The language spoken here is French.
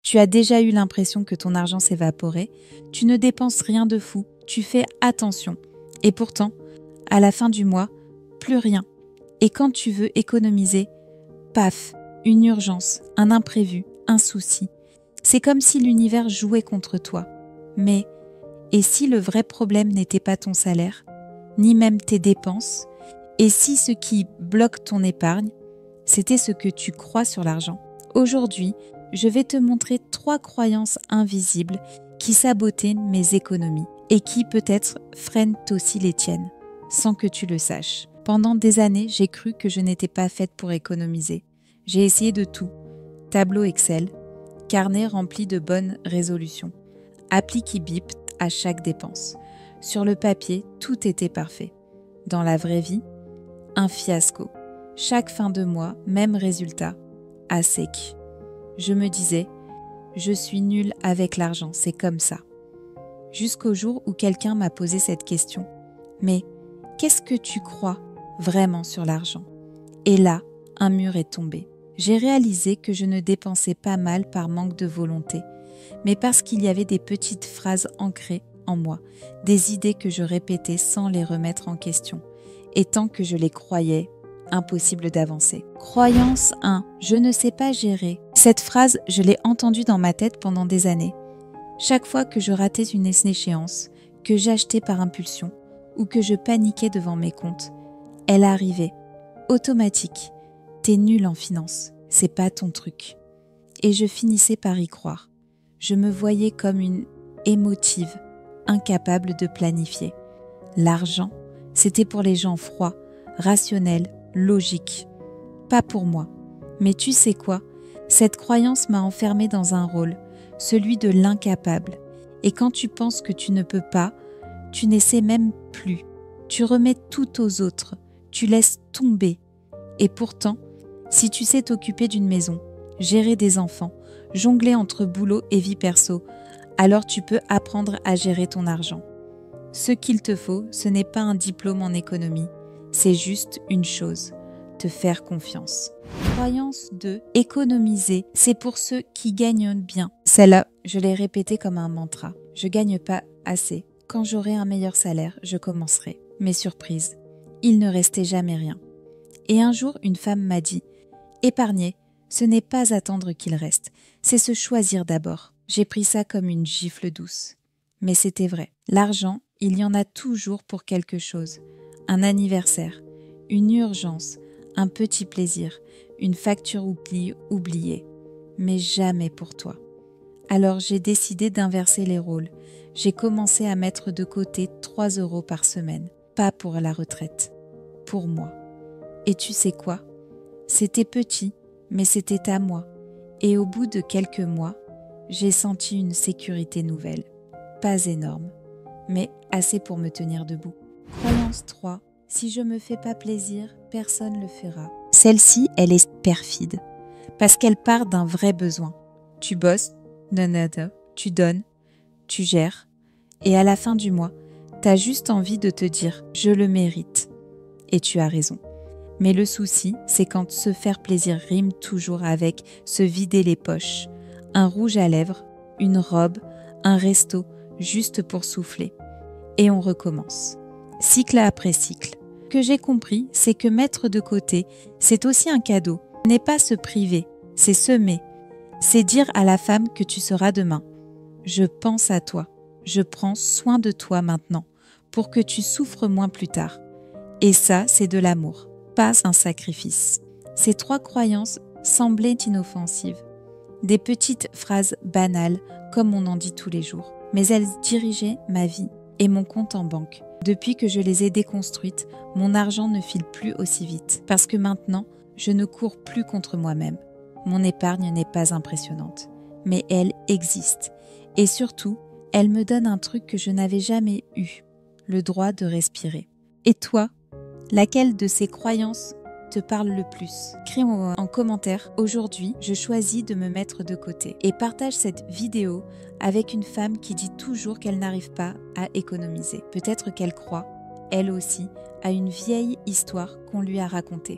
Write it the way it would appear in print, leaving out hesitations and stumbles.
Tu as déjà eu l'impression que ton argent s'évaporait, tu ne dépenses rien de fou, tu fais attention. Et pourtant, à la fin du mois, plus rien. Et quand tu veux économiser, paf, une urgence, un imprévu, un souci. C'est comme si l'univers jouait contre toi. Mais, et si le vrai problème n'était pas ton salaire, ni même tes dépenses, et si ce qui bloque ton épargne, c'était ce que tu crois sur l'argent? Aujourd'hui, je vais te montrer 3 croyances invisibles qui sabotaient mes économies et qui peut-être freinent aussi les tiennes, sans que tu le saches. Pendant des années, j'ai cru que je n'étais pas faite pour économiser. J'ai essayé de tout. Tableau Excel, carnet rempli de bonnes résolutions, appli qui bip à chaque dépense. Sur le papier, tout était parfait. Dans la vraie vie, un fiasco. Chaque fin de mois, même résultat, à sec. Je me disais, je suis nulle avec l'argent, c'est comme ça. Jusqu'au jour où quelqu'un m'a posé cette question. Mais qu'est-ce que tu crois vraiment sur l'argent? Et là, un mur est tombé. J'ai réalisé que je ne dépensais pas mal par manque de volonté, mais parce qu'il y avait des petites phrases ancrées en moi, des idées que je répétais sans les remettre en question. Et tant que je les croyais, impossible d'avancer. Croyance 1. Je ne sais pas gérer. Cette phrase, je l'ai entendue dans ma tête pendant des années. Chaque fois que je ratais une échéance, que j'achetais par impulsion ou que je paniquais devant mes comptes, elle arrivait. Automatique. T'es nul en finance. C'est pas ton truc. Et je finissais par y croire. Je me voyais comme une émotive, incapable de planifier. L'argent, c'était pour les gens froids, rationnels, logiques. Pas pour moi. Mais tu sais quoi? Cette croyance m'a enfermée dans un rôle, celui de l'incapable. Et quand tu penses que tu ne peux pas, tu n'essaies même plus. Tu remets tout aux autres. Tu laisses tomber. Et pourtant, si tu sais t'occuper d'une maison, gérer des enfants, jongler entre boulot et vie perso, alors tu peux apprendre à gérer ton argent. Ce qu'il te faut, ce n'est pas un diplôme en économie, c'est juste une chose, te faire confiance. Croyance 2, économiser, c'est pour ceux qui gagnent bien. Celle-là, je l'ai répétée comme un mantra. Je gagne pas assez. Quand j'aurai un meilleur salaire, je commencerai. Mais surprise, il ne restait jamais rien. Et un jour, une femme m'a dit « Épargner, ce n'est pas attendre qu'il reste, c'est se choisir d'abord. » J'ai pris ça comme une gifle douce. Mais c'était vrai. L'argent, il y en a toujours pour quelque chose. Un anniversaire, une urgence, un petit plaisir, une facture oubliée. Mais jamais pour toi. Alors j'ai décidé d'inverser les rôles. J'ai commencé à mettre de côté 3 € par semaine. Pas pour la retraite, pour moi. Et tu sais quoi? C'était petit, mais c'était à moi. Et au bout de quelques mois, j'ai senti une sécurité nouvelle. Pas énorme, mais assez pour me tenir debout. Croyance 3. Si je me fais pas plaisir, personne ne le fera. Celle-ci, elle est perfide, parce qu'elle part d'un vrai besoin. Tu bosses, tu donnes, tu gères, et à la fin du mois, t'as juste envie de te dire « je le mérite ». Et tu as raison. Mais le souci, c'est quand se faire plaisir rime toujours avec se vider les poches. Un rouge à lèvres, une robe, un resto, juste pour souffler. Et on recommence. Cycle après cycle. Ce que j'ai compris, c'est que mettre de côté, c'est aussi un cadeau. Ce n'est pas se priver, c'est semer. C'est dire à la femme que tu seras demain. Je pense à toi, je prends soin de toi maintenant, pour que tu souffres moins plus tard. Et ça, c'est de l'amour, pas un sacrifice. Ces 3 croyances semblaient inoffensives. Des petites phrases banales, comme on en dit tous les jours. Mais elles dirigeaient ma vie et mon compte en banque. Depuis que je les ai déconstruites, mon argent ne file plus aussi vite. Parce que maintenant, je ne cours plus contre moi-même. Mon épargne n'est pas impressionnante. Mais elle existe. Et surtout, elle me donne un truc que je n'avais jamais eu. Le droit de respirer. Et toi, laquelle de ces croyances te parle le plus? Écris-moi en commentaire. Aujourd'hui, je choisis de me mettre de côté. Et partage cette vidéo avec une femme qui dit toujours qu'elle n'arrive pas à économiser. Peut-être qu'elle croit, elle aussi, à une vieille histoire qu'on lui a racontée.